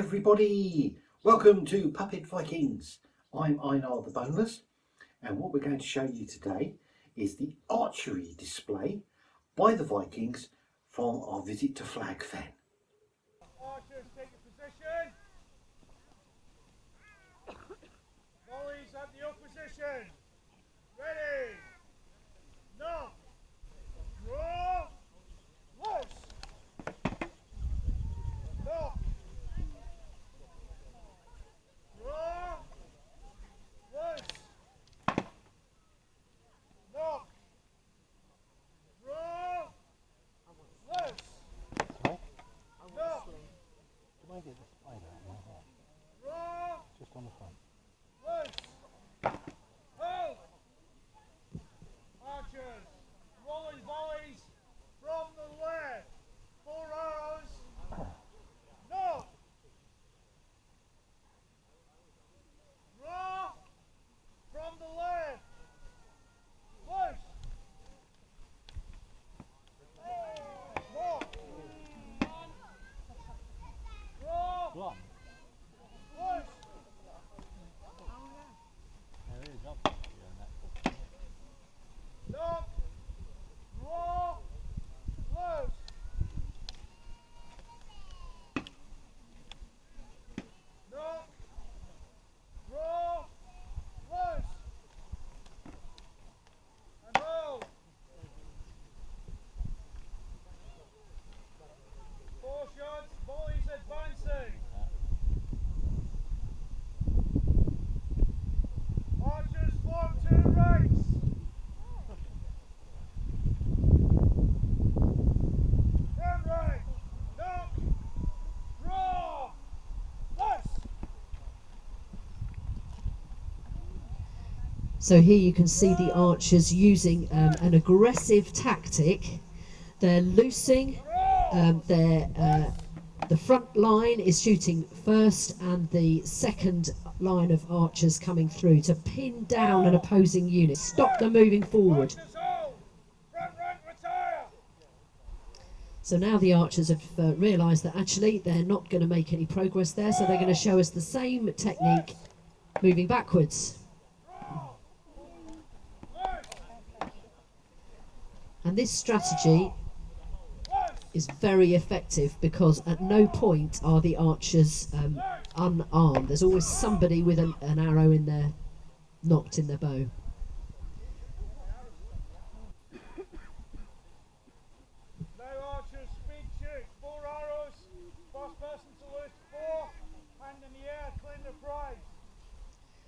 everybody, welcome to Puppet Vikings. I'm Einar the Boneless, and what we're going to show you today is the archery display by the Vikings from our visit to Flag Fen. Archers, take your position. Volleys at the up position. Ready. Knock. Draw. Loose. Knock. Draw. Loose. Knock. Draw. Loose. Knock. Can I get the spider out of my hair? Draw. Just on the front. Loose. Hold. Archers. Rolling volleys from the left. 4 arrows. No. Draw. From the left. Loose. No. Draw. Block. Loose. There it is. Up. Yeah, Knock. Draw. Loose. Knock. Draw. Loose. And hold. 4 shots. Volleys advancing. Archers form 2 ranks. Front rank. Knock. Draw. Loose. So here you can see the archers using an aggressive tactic. They're loosing, the front line is shooting first and the second line of archers coming through to pin down an opposing unit, stop them moving forward. Archers hold. Front rank retire. So now the archers have realised that actually they're not going to make any progress there, so they're going to show us the same technique moving backwards. And this strategy is very effective because at no point are the archers unarmed. There's always somebody with an arrow in their, knocked in their bow. Now archers, speed shoot. 4 arrows. First person to loose 4. Hand in the air, claim the prize.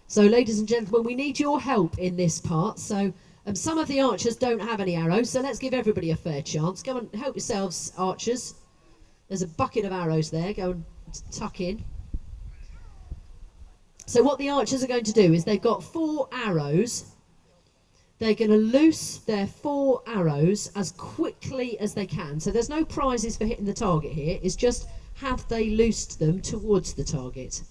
So ladies and gentlemen, we need your help in this part. So some of the archers don't have any arrows, so let's give everybody a fair chance. Go and help yourselves, archers. There's a bucket of arrows there. Go and tuck in. So what the archers are going to do is they've got 4 arrows. They're going to loose their 4 arrows as quickly as they can. So there's no prizes for hitting the target here. It's just have they loosed them towards the target.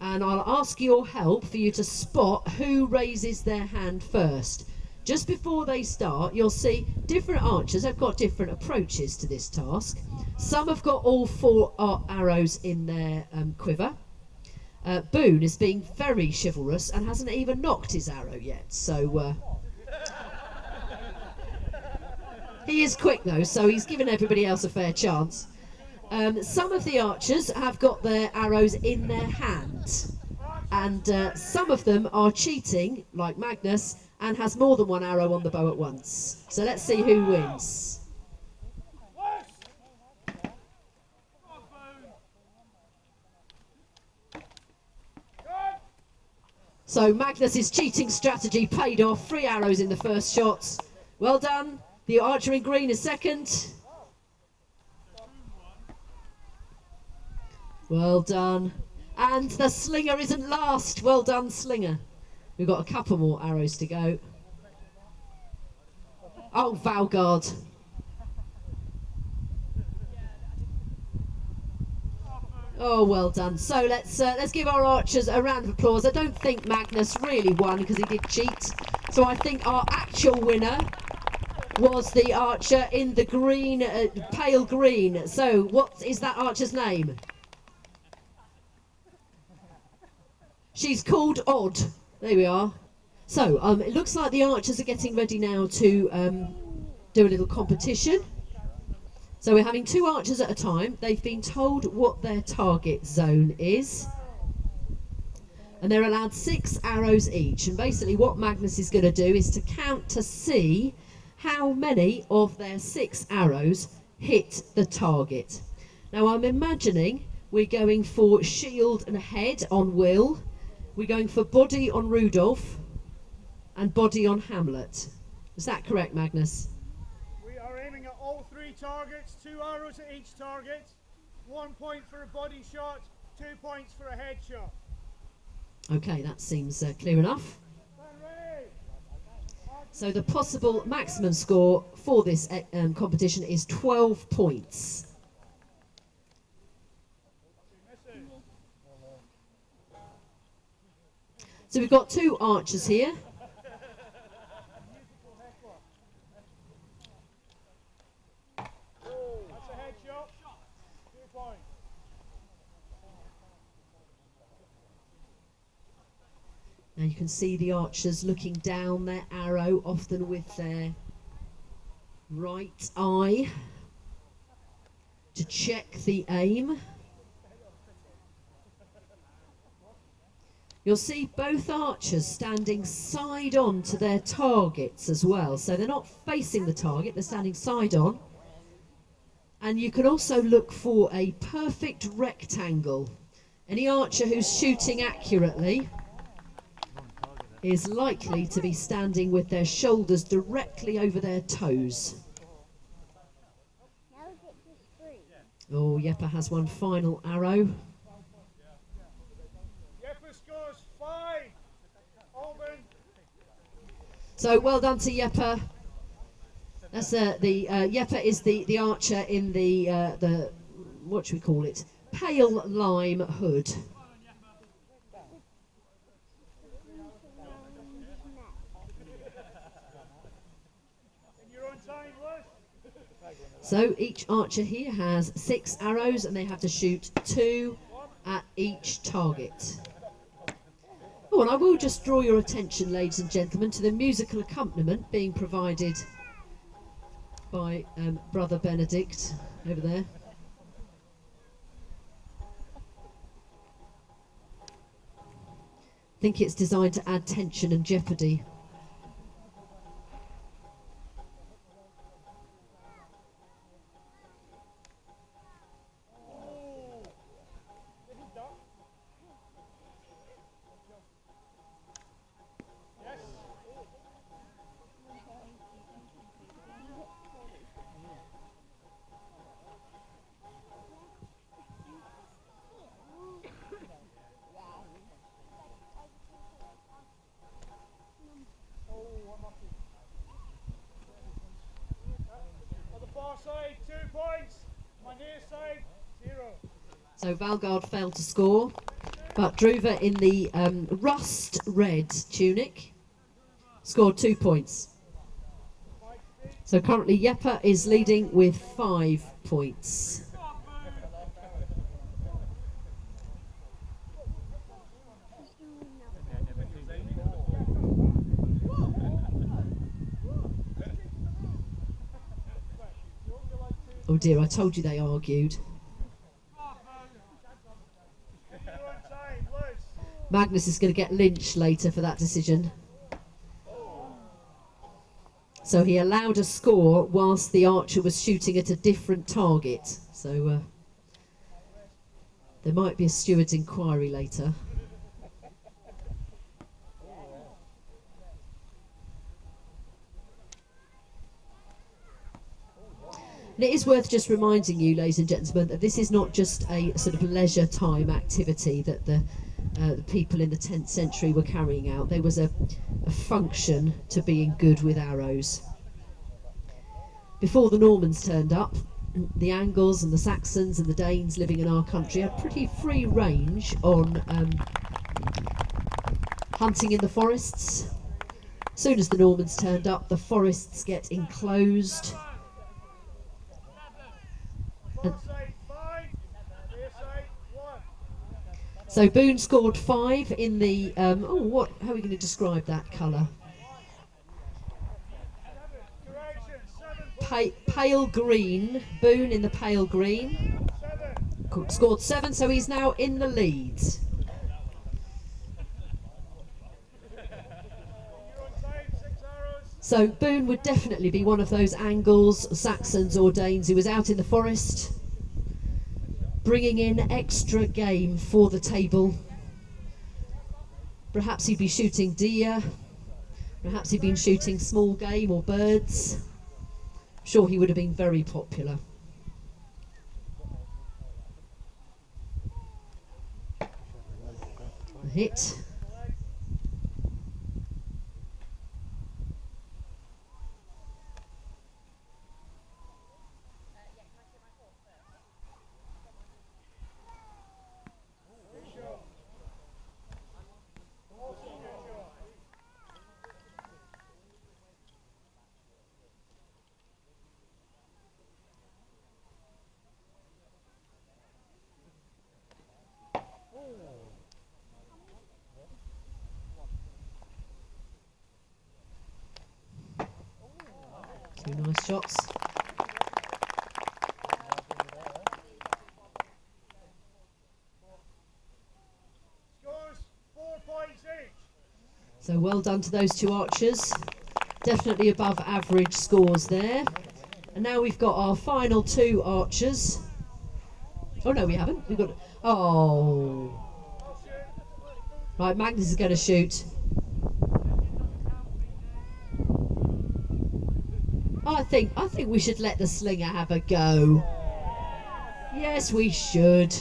And I'll ask your help for you to spot who raises their hand first. Just before they start, you'll see different archers have got different approaches to this task. Some have got all 4 arrows in their quiver. Boone is being very chivalrous and hasn't even knocked his arrow yet. So he is quick though, so he's given everybody else a fair chance. Some of the archers have got their arrows in their hand. And some of them are cheating, like Magnus, and has more than 1 arrow on the bow at once. So let's see who wins. So Magnus's cheating strategy paid off. 3 arrows in the first shots. Well done. The archer in green is second. Well done. And the slinger isn't last. Well done, slinger. We've got a couple more arrows to go. Oh, Valgard. Oh, well done. So let's give our archers a round of applause. I don't think Magnus really won because he did cheat. So I think our actual winner was the archer in the green, pale green. So what is that archer's name? She's called Odd. There we are. So it looks like the archers are getting ready now to do a little competition. So we're having 2 archers at a time. They've been told what their target zone is. And they're allowed 6 arrows each. And basically what Magnus is going to do is to count to see how many of their 6 arrows hit the target. Now I'm imagining we're going for shield and head on Will. We're going for body on Rudolph and body on Hamlet. Is that correct, Magnus? We are aiming at all 3 targets, 2 arrows at each target, 1 point for a body shot, 2 points for a head shot. Okay, that seems clear enough. So the possible maximum score for this competition is 12 points. So we've got 2 archers here. That's a head shot, 2 points. Now you can see the archers looking down their arrow, often with their right eye, to check the aim. You'll see both archers standing side on to their targets as well. So they're not facing the target, they're standing side on. And you can also look for a perfect rectangle. Any archer who's shooting accurately is likely to be standing with their shoulders directly over their toes. Oh, Jeppe has one final arrow. Jeppe scores 5. Alban. So well done to Jeppe. That's Jeppe is the archer in the what should we call it? Pale lime hood. So each archer here has 6 arrows and they have to shoot 2 at each target. Oh, and I will just draw your attention, ladies and gentlemen, to the musical accompaniment being provided by Brother Benedict over there. I think it's designed to add tension and jeopardy. On the far side, 2 points. My near side, 0. So Valgard failed to score, but Druva in the rust red tunic scored 2 points. So currently Jeppe is leading with 5 points. Oh dear, I told you they argued. Magnus is going to get lynched later for that decision. So he allowed a score whilst the archer was shooting at a different target. So there might be a steward's inquiry later. And it is worth just reminding you, ladies and gentlemen, that this is not just a sort of leisure time activity that the people in the 10th century were carrying out. There was a function to being good with arrows. Before the Normans turned up, the Angles and the Saxons and the Danes living in our country had pretty free range on hunting in the forests. As soon as the Normans turned up, the forests get enclosed. So Boone scored 5 in the, how are we going to describe that colour? Pale green, Boone in the pale green. Scored 7, so he's now in the lead. So Boone would definitely be one of those Angles, Saxons or Danes who was out in the forest, bringing in extra game for the table. Perhaps he'd be shooting deer, perhaps he'd been shooting small game or birds. I'm sure he would have been very popular. A hit. Two nice shots. Scores 4 points each. So well done to those two archers. Definitely above average scores there. And now we've got our final 2 archers. Oh no, we haven't. We've got. Oh. Right, Magnus is going to shoot. I think we should let the slinger have a go. Yes, we should.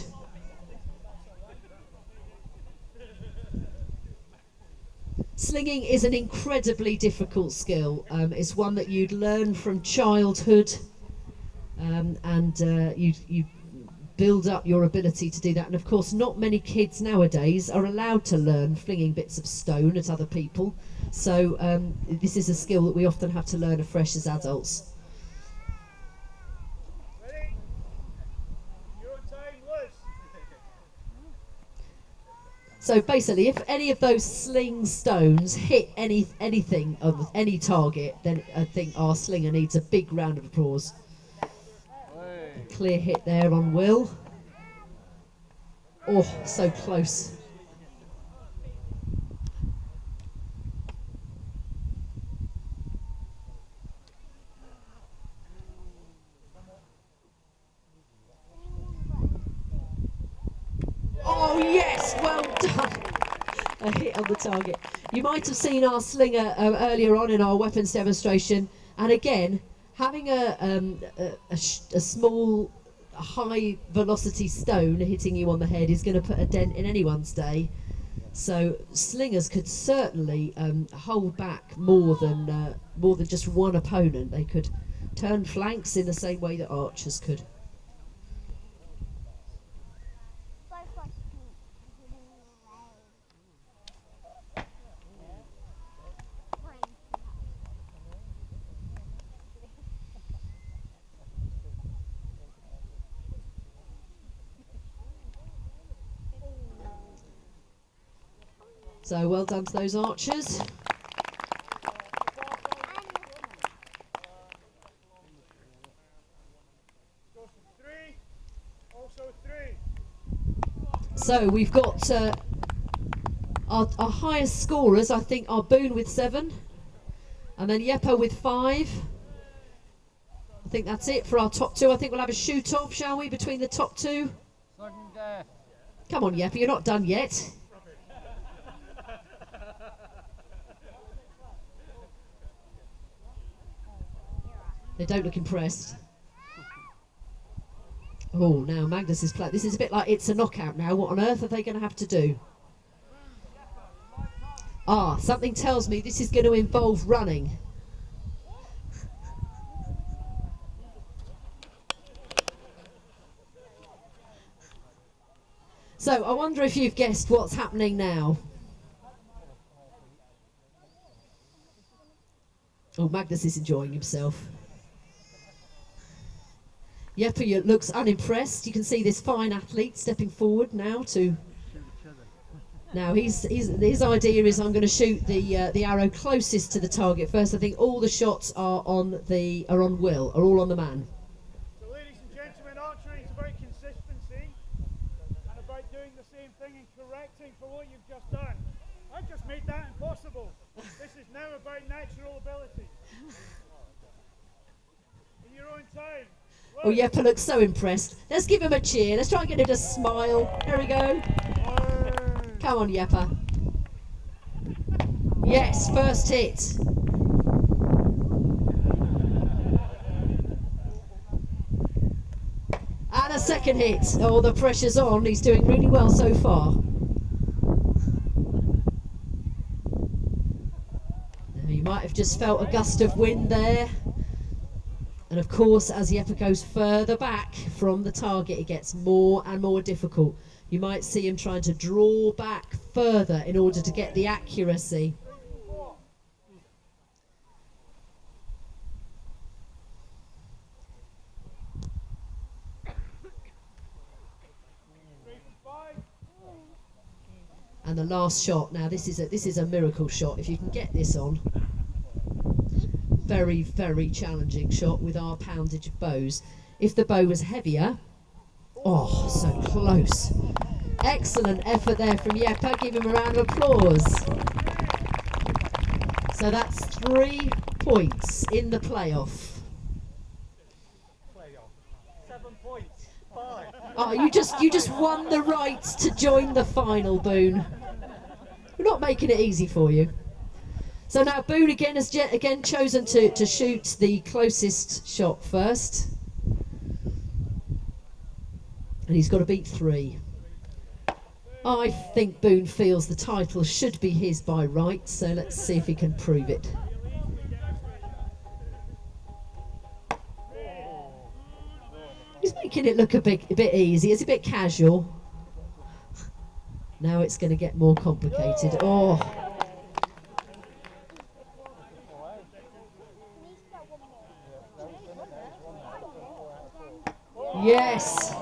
Slinging is an incredibly difficult skill. It's one that you'd learn from childhood, and you build up your ability to do that. And of course, not many kids nowadays are allowed to learn flinging bits of stone at other people. So this is a skill that we often have to learn afresh as adults. Ready? Your time was. So basically, if any of those sling stones hit anything on any target, then I think our slinger needs a big round of applause. A clear hit there on Will. Oh, so close. Oh yes, well done. A hit on the target. You might have seen our slinger earlier on in our weapons demonstration, and again, having a small, high velocity stone hitting you on the head is going to put a dent in anyone's day. So slingers could certainly hold back more than just one opponent. They could turn flanks in the same way that archers could. So well done to those archers. Scores for 3. Also 3. So we've got our highest scorers, I think, are Boone with 7, and then Yeppo with 5. I think that's it for our top 2. I think we'll have a shoot-off, shall we, between the top 2? Come on, Yeppo, you're not done yet. They don't look impressed. Oh, now Magnus is playing. This is a bit like It's a Knockout now. What on earth are they going to have to do? Ah, something tells me this is going to involve running. So, I wonder if you've guessed what's happening now. Oh, Magnus is enjoying himself. Yeppo looks unimpressed. You can see this fine athlete stepping forward now to Now his idea is I'm going to shoot the arrow closest to the target first. I think all the shots are on Will, are all on the man. So ladies and gentlemen, archery is about consistency and about doing the same thing and correcting for what you've just done. I've just made that impossible. This is now about natural ability. In your own time. Oh, Jeppe looks so impressed. Let's give him a cheer. Let's try and get him to smile. There we go. Come on, Jeppe. Yes, first hit. And a second hit. Oh, the pressure's on. He's doing really well so far. Now, you might have just felt a gust of wind there. And of course, as Jeppe goes further back from the target, it gets more and more difficult. You might see him trying to draw back further in order to get the accuracy. And the last shot. Now this is a miracle shot. If you can get this on. Very, very challenging shot with our poundage of bows. If the bow was heavier, oh, so close. Excellent effort there from Jeppe. Give him a round of applause. So that's 3 points in the playoff. 7 points. 5. Oh, you just won the right to join the final, Boone. We're not making it easy for you. So now Boone again has chosen to shoot the closest shot first. And he's got to beat 3. I think Boone feels the title should be his by right, so let's see if he can prove it. He's making it look a bit easy. It's a bit casual. Now it's going to get more complicated. Oh. Yes.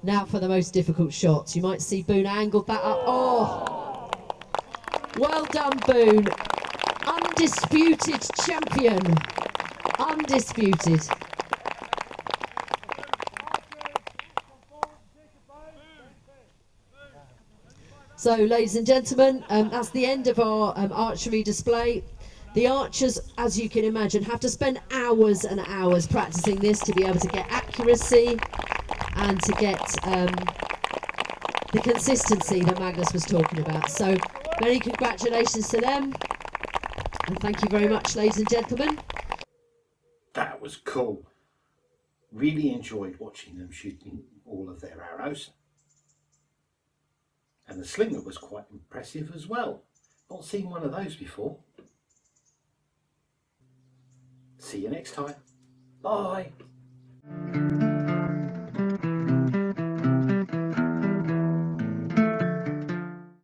Now for the most difficult shots. You might see Boone angled that up. Oh. Well done, Boone. Undisputed champion. Undisputed. So, ladies and gentlemen, that's the end of our archery display. The archers, as you can imagine, have to spend hours and hours practicing this to be able to get accuracy and to get the consistency that Magnus was talking about. So, many congratulations to them. And thank you very much, ladies and gentlemen. That was cool. Really enjoyed watching them shooting all of their arrows. And the slinger was quite impressive as well. Not seen one of those before. See you next time. Bye.